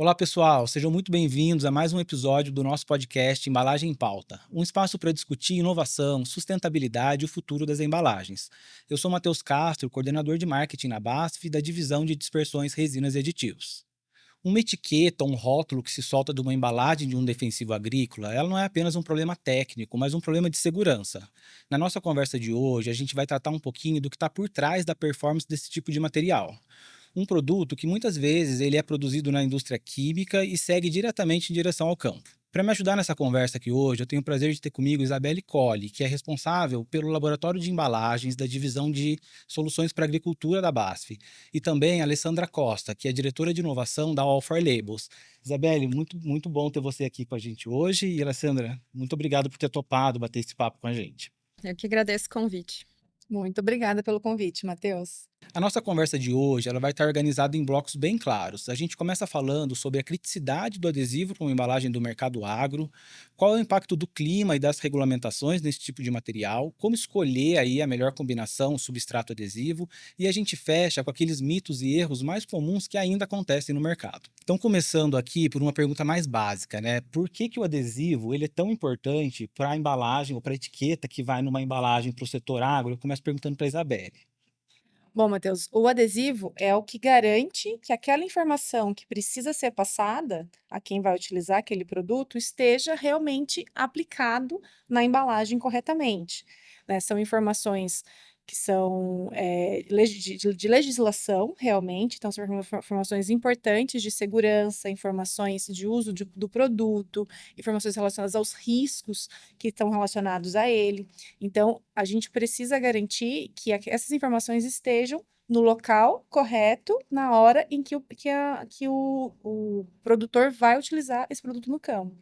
Olá, pessoal, sejam muito bem-vindos a mais um episódio do nosso podcast Embalagem em Pauta, um espaço para discutir inovação, sustentabilidade e o futuro das embalagens. Eu sou Matheus Castro, coordenador de marketing na BASF da divisão de dispersões, resinas e aditivos. Uma etiqueta, um rótulo que se solta de uma embalagem de um defensivo agrícola, ela não é apenas um problema técnico, mas um problema de segurança. Na nossa conversa de hoje, a gente vai tratar um pouquinho do que está por trás da performance desse tipo de material. Um produto que muitas vezes ele é produzido na indústria química e segue diretamente em direção ao campo. Para me ajudar nessa conversa aqui hoje, eu tenho o prazer de ter comigo Isabelle Colli, que é responsável pelo laboratório de embalagens da divisão de soluções para agricultura da BASF, e também a Alessandra Costa, que é diretora de inovação da All for Labels. Isabelle, muito bom ter você aqui com a gente hoje, e Alessandra, muito obrigado por ter topado bater esse papo com a gente. Eu que agradeço o convite. Muito obrigada pelo convite, Matheus. A nossa conversa de hoje, ela vai estar organizada em blocos bem claros. A gente começa falando sobre a criticidade do adesivo para uma embalagem do mercado agro, qual é o impacto do clima e das regulamentações nesse tipo de material, como escolher aí a melhor combinação substrato adesivo, e a gente fecha com aqueles mitos e erros mais comuns que ainda acontecem no mercado. Então, começando aqui por uma pergunta mais básica, né? Por que o adesivo ele é tão importante para a embalagem ou para a etiqueta que vai numa embalagem para o setor agro? Eu começo perguntando para a Isabelle. Bom, Matheus, o adesivo é o que garante que aquela informação que precisa ser passada a quem vai utilizar aquele produto esteja realmente aplicado na embalagem corretamente, né? São informações que são de legislação, realmente, então são informações importantes de segurança, informações de uso do produto, informações relacionadas aos riscos que estão relacionados a ele. Então, a gente precisa garantir que essas informações estejam no local correto, na hora em que o produtor vai utilizar esse produto no campo.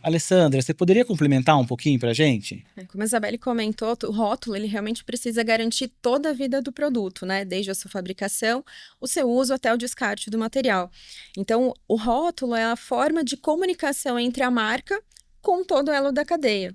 Alessandra, você poderia complementar um pouquinho para a gente? Como a Isabelle comentou, o rótulo ele realmente precisa garantir toda a vida do produto, né? Desde a sua fabricação, o seu uso até o descarte do material. Então, o rótulo é a forma de comunicação entre a marca com todo o elo da cadeia.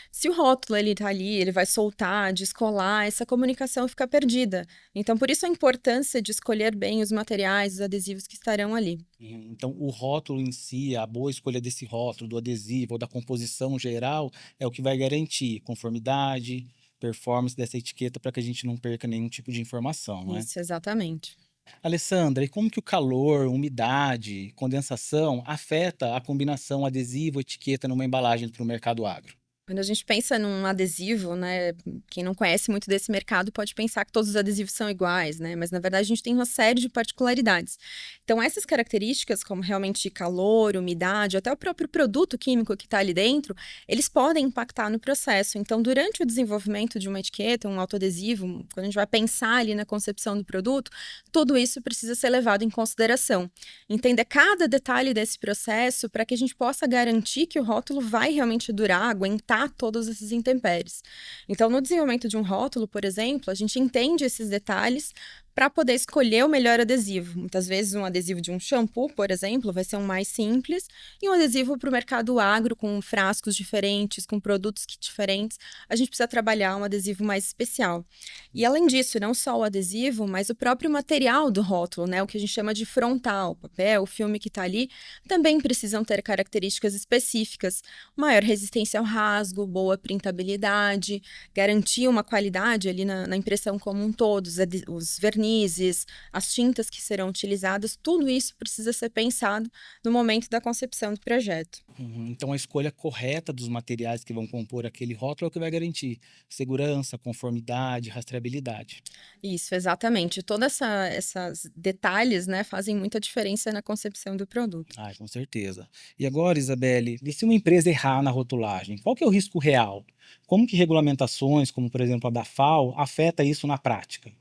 Se o rótulo ele tá ali, ele vai soltar, descolar, essa comunicação fica perdida. Então, por isso a importância de escolher bem os materiais, os adesivos que estarão ali. Então, o rótulo em si, a boa escolha desse rótulo, do adesivo ou da composição geral, é o que vai garantir conformidade, performance dessa etiqueta para que a gente não perca nenhum tipo de informação, não é? Isso, exatamente. Alessandra, e como que o calor, umidade, condensação afeta a combinação adesivo-etiqueta numa embalagem para o mercado agro? Quando a gente pensa num adesivo, né, quem não conhece muito desse mercado pode pensar que todos os adesivos são iguais, né, mas na verdade a gente tem uma série de particularidades. Então essas características, como realmente calor, umidade, até o próprio produto químico que está ali dentro, eles podem impactar no processo. Então durante o desenvolvimento de uma etiqueta, um autoadesivo, quando a gente vai pensar ali na concepção do produto, tudo isso precisa ser levado em consideração. Entender cada detalhe desse processo para que a gente possa garantir que o rótulo vai realmente durar, aguentar todos esses intempéries. Então, no desenvolvimento de um rótulo, por exemplo, a gente entende esses detalhes para poder escolher o melhor adesivo. Muitas vezes, um adesivo de um shampoo, por exemplo, vai ser um mais simples, e um adesivo para o mercado agro, com frascos diferentes, com produtos diferentes, a gente precisa trabalhar um adesivo mais especial. E além disso, não só o adesivo, mas o próprio material do rótulo, né, o que a gente chama de frontal, o papel, o filme que está ali, também precisam ter características específicas, maior resistência ao rasgo, boa printabilidade, garantir uma qualidade ali na impressão como um todo, os vernizes, as tintas que serão utilizadas, tudo isso precisa ser pensado no momento da concepção do projeto. Então, a escolha correta dos materiais que vão compor aquele rótulo é o que vai garantir segurança, conformidade, rastreabilidade. Isso, exatamente. Todos esses detalhes, né, fazem muita diferença na concepção do produto. Ah, com certeza. E agora, Isabelle, e se uma empresa errar na rotulagem, qual que é o risco real? Como que regulamentações, como por exemplo a da FAO, afeta isso na prática?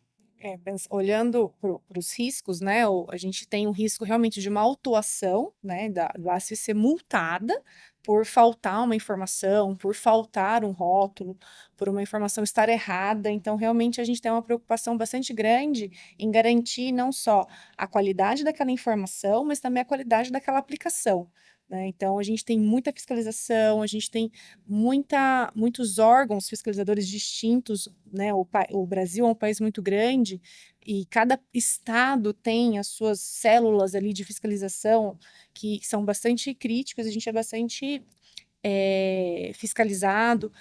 Olhando para os riscos, né, a gente tem o risco realmente de uma autuação, né, da ASF ser multada por faltar uma informação, por faltar um rótulo, por uma informação estar errada. Então, realmente, a gente tem uma preocupação bastante grande em garantir não só a qualidade daquela informação, mas também a qualidade daquela aplicação, né? Então, a gente tem muita fiscalização, a gente tem muitos órgãos fiscalizadores distintos, né? O Brasil é um país muito grande e cada estado tem as suas células ali de fiscalização que são bastante críticas, a gente é bastante fiscalizado,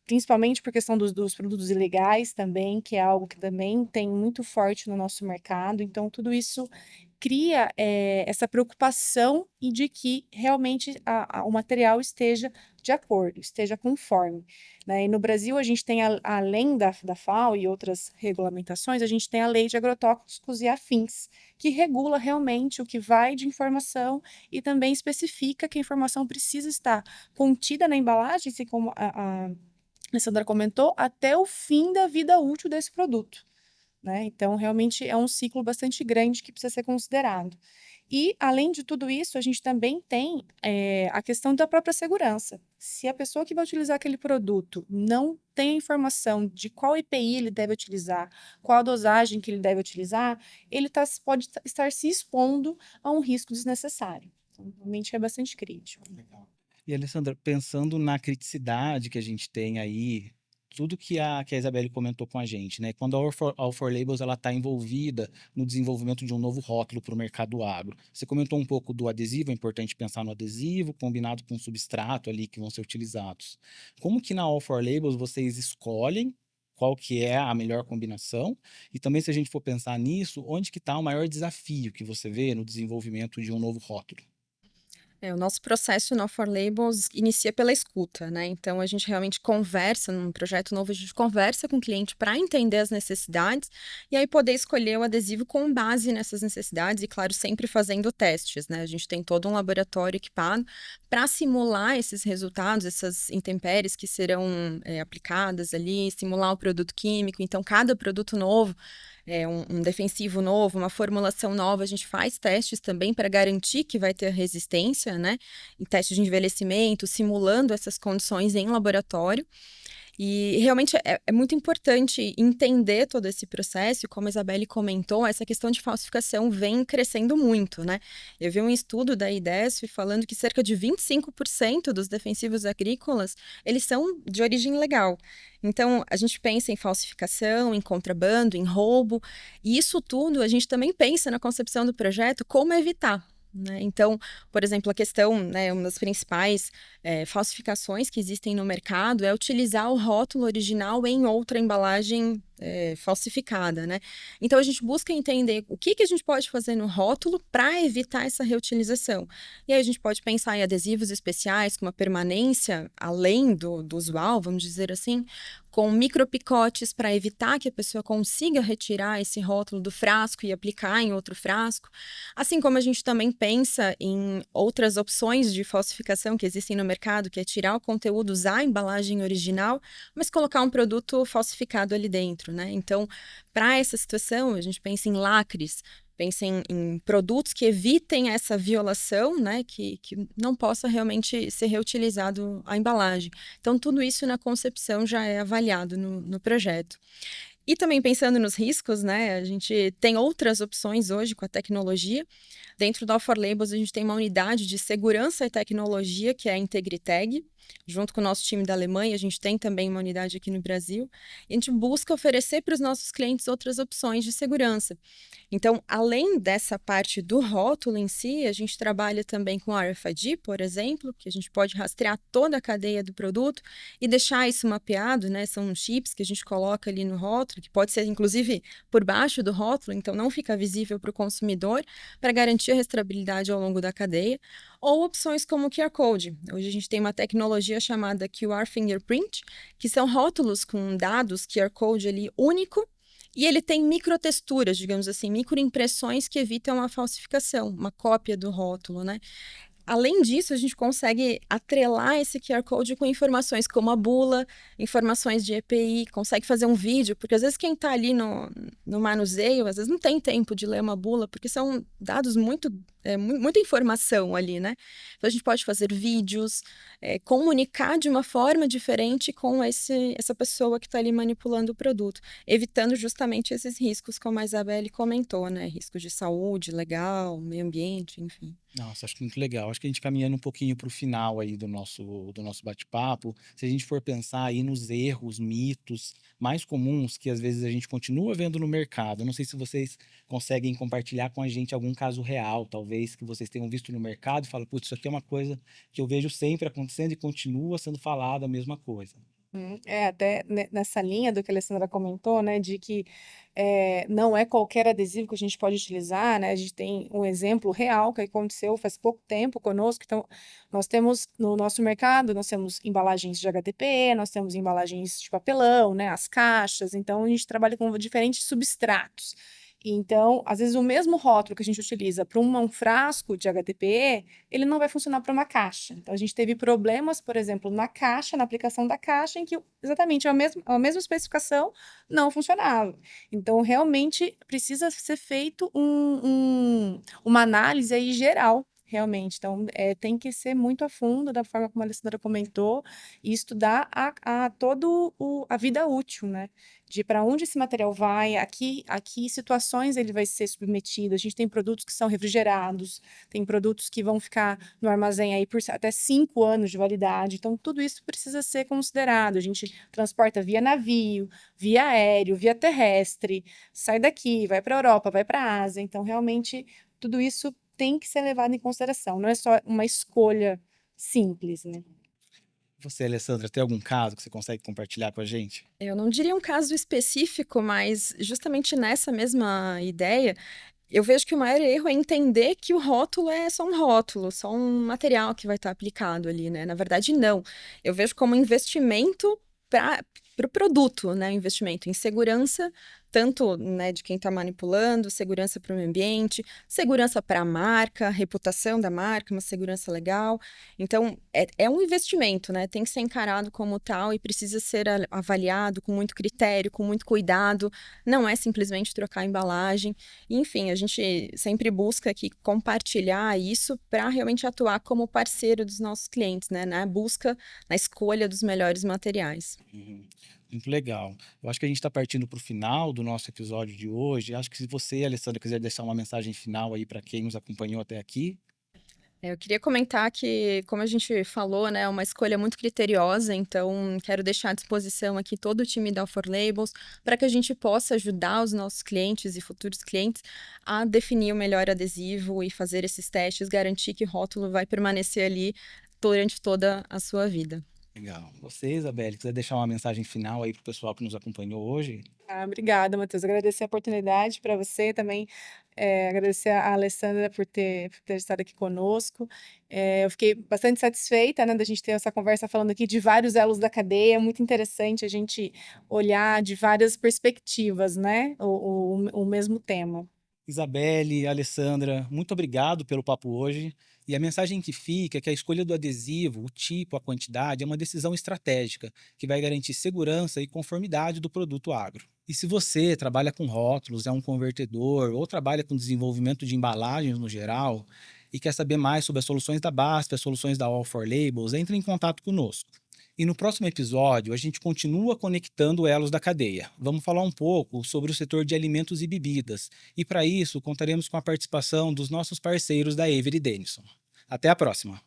principalmente por questão dos produtos ilegais também, que é algo que também tem muito forte no nosso mercado. Então, tudo isso cria essa preocupação e de que realmente o material esteja de acordo, esteja conforme, né? E no Brasil, a gente tem, além da FAO e outras regulamentações, a gente tem a Lei de Agrotóxicos e Afins, que regula realmente o que vai de informação e também especifica que a informação precisa estar contida na embalagem, assim como a Alessandra comentou, até o fim da vida útil desse produto, né? Então, realmente é um ciclo bastante grande que precisa ser considerado. E, além de tudo isso, a gente também tem a questão da própria segurança. Se a pessoa que vai utilizar aquele produto não tem a informação de qual EPI ele deve utilizar, qual a dosagem que ele deve utilizar, ele pode estar se expondo a um risco desnecessário. Então, realmente é bastante crítico. Legal. E, Alessandra, pensando na criticidade que a gente tem aí, tudo que a Isabelle comentou com a gente, né? Quando a All4Labels está envolvida no desenvolvimento de um novo rótulo para o mercado agro. Você comentou um pouco do adesivo, é importante pensar no adesivo, combinado com o substrato ali que vão ser utilizados. Como que na All4Labels vocês escolhem qual que é a melhor combinação? E também, se a gente for pensar nisso, onde que está o maior desafio que você vê no desenvolvimento de um novo rótulo? O nosso processo no For Labels inicia pela escuta, né? Então, a gente realmente conversa, num projeto novo, a gente conversa com o cliente para entender as necessidades e aí poder escolher o adesivo com base nessas necessidades e, claro, sempre fazendo testes, né? A gente tem todo um laboratório equipado para simular esses resultados, essas intempéries que serão aplicadas ali, simular o produto químico. Então, cada produto novo, um defensivo novo, uma formulação nova, a gente faz testes também para garantir que vai ter resistência, né? Em testes de envelhecimento, simulando essas condições em laboratório. E realmente é muito importante entender todo esse processo, e como a Isabelle comentou, essa questão de falsificação vem crescendo muito, né? Eu vi um estudo da IDESF falando que cerca de 25% dos defensivos agrícolas, eles são de origem legal. Então, a gente pensa em falsificação, em contrabando, em roubo, e isso tudo a gente também pensa na concepção do projeto como evitar. Né? Então, por exemplo, a questão, né, uma das principais falsificações que existem no mercado é utilizar o rótulo original em outra embalagem falsificada, né? Então, a gente busca entender o que a gente pode fazer no rótulo para evitar essa reutilização. E aí a gente pode pensar em adesivos especiais com uma permanência além do usual, vamos dizer assim, com micropicotes para evitar que a pessoa consiga retirar esse rótulo do frasco e aplicar em outro frasco. Assim como a gente também pensa em outras opções de falsificação que existem no mercado, que é tirar o conteúdo, usar a embalagem original, mas colocar um produto falsificado ali dentro, né? Então, para essa situação, a gente pensa em lacres, pensa em produtos que evitem essa violação, né? Que não possa realmente ser reutilizado a embalagem. Então, tudo isso na concepção já é avaliado no projeto. E também pensando nos riscos, né? A gente tem outras opções hoje com a tecnologia. Dentro da All4Labels, a gente tem uma unidade de segurança e tecnologia, que é a Integritag. Junto com o nosso time da Alemanha, a gente tem também uma unidade aqui no Brasil. E a gente busca oferecer para os nossos clientes outras opções de segurança. Então, além dessa parte do rótulo em si, a gente trabalha também com RFID, por exemplo, que a gente pode rastrear toda a cadeia do produto e deixar isso mapeado, né? São chips que a gente coloca ali no rótulo, que pode ser, inclusive, por baixo do rótulo, então não fica visível para o consumidor, para garantir a rastreabilidade ao longo da cadeia. Ou opções como o QR Code. Hoje a gente tem uma tecnologia chamada QR Fingerprint, que são rótulos com dados QR Code ali único, e ele tem microtexturas, digamos assim, microimpressões que evitam a falsificação, uma cópia do rótulo, né? Além disso, a gente consegue atrelar esse QR Code com informações como a bula, informações de EPI, consegue fazer um vídeo, porque às vezes quem está ali no manuseio, às vezes não tem tempo de ler uma bula, porque são dados muito muita informação ali, né? Então, a gente pode fazer vídeos, comunicar de uma forma diferente com essa pessoa que está ali manipulando o produto, evitando justamente esses riscos, como a Isabelle comentou, né? Riscos de saúde, legal, meio ambiente, enfim. Nossa, acho que muito legal. Acho que a gente caminhando um pouquinho para o final aí do nosso bate-papo, se a gente for pensar aí nos erros, mitos mais comuns que às vezes a gente continua vendo no mercado. Eu não sei se vocês conseguem compartilhar com a gente algum caso real, talvez, que vocês tenham visto no mercado e falam, putz, isso aqui é uma coisa que eu vejo sempre acontecendo e continua sendo falada a mesma coisa. Até nessa linha do que a Alessandra comentou, né, de que não é qualquer adesivo que a gente pode utilizar, né, a gente tem um exemplo real que aconteceu faz pouco tempo conosco, então nós temos no nosso mercado, nós temos embalagens de HDPE, nós temos embalagens de papelão, né, as caixas, então a gente trabalha com diferentes substratos. Então, às vezes o mesmo rótulo que a gente utiliza para um frasco de HDPE, ele não vai funcionar para uma caixa. Então, a gente teve problemas, por exemplo, na caixa, na aplicação da caixa, em que exatamente a mesma especificação não funcionava. Então, realmente precisa ser feito uma análise aí geral. Realmente, então tem que ser muito a fundo, da forma como a Alessandra comentou, e estudar todo a vida útil, né? De para onde esse material vai, aqui situações ele vai ser submetido. A gente tem produtos que são refrigerados, tem produtos que vão ficar no armazém aí por até 5 anos de validade. Então, tudo isso precisa ser considerado. A gente transporta via navio, via aéreo, via terrestre, sai daqui, vai para a Europa, vai para a Ásia. Então, realmente, tudo isso tem que ser levado em consideração. Não é só uma escolha simples, né? Você, Alessandra, tem algum caso que você consegue compartilhar com a gente? Eu não diria um caso específico, mas justamente nessa mesma ideia, eu vejo que o maior erro é entender que o rótulo é só um rótulo, só um material que vai estar aplicado ali, né? Na verdade, não. Eu vejo como um investimento para o produto, né? Investimento em segurança, tanto, né, de quem está manipulando, segurança para o meio ambiente, segurança para a marca, reputação da marca, uma segurança legal. Então, é um investimento, né? Tem que ser encarado como tal e precisa ser avaliado com muito critério, com muito cuidado. Não é simplesmente trocar a embalagem. Enfim, a gente sempre busca aqui compartilhar isso para realmente atuar como parceiro dos nossos clientes, né? Na busca, na escolha dos melhores materiais. Uhum. Muito legal. Eu acho que a gente está partindo para o final do nosso episódio de hoje. Acho que se você, Alessandra, quiser deixar uma mensagem final aí para quem nos acompanhou até aqui. Eu queria comentar que, como a gente falou, né, é uma escolha muito criteriosa, então quero deixar à disposição aqui todo o time da For Labels para que a gente possa ajudar os nossos clientes e futuros clientes a definir o melhor adesivo e fazer esses testes, garantir que o rótulo vai permanecer ali durante toda a sua vida. Legal. Você, Isabelle, quiser deixar uma mensagem final aí para o pessoal que nos acompanhou hoje? Obrigada, Matheus. Agradecer a oportunidade para você também. Agradecer a Alessandra por ter estado aqui conosco. Eu fiquei bastante satisfeita, né, da gente ter essa conversa falando aqui de vários elos da cadeia. É muito interessante a gente olhar de várias perspectivas, né, o mesmo tema. Isabelle, Alessandra, muito obrigado pelo papo hoje. E a mensagem que fica é que a escolha do adesivo, o tipo, a quantidade, é uma decisão estratégica que vai garantir segurança e conformidade do produto agro. E se você trabalha com rótulos, é um convertedor ou trabalha com desenvolvimento de embalagens no geral e quer saber mais sobre as soluções da BASF, as soluções da All for Labels, entre em contato conosco. E no próximo episódio, a gente continua conectando elos da cadeia. Vamos falar um pouco sobre o setor de alimentos e bebidas. E para isso, contaremos com a participação dos nossos parceiros da Avery Dennison. Até a próxima!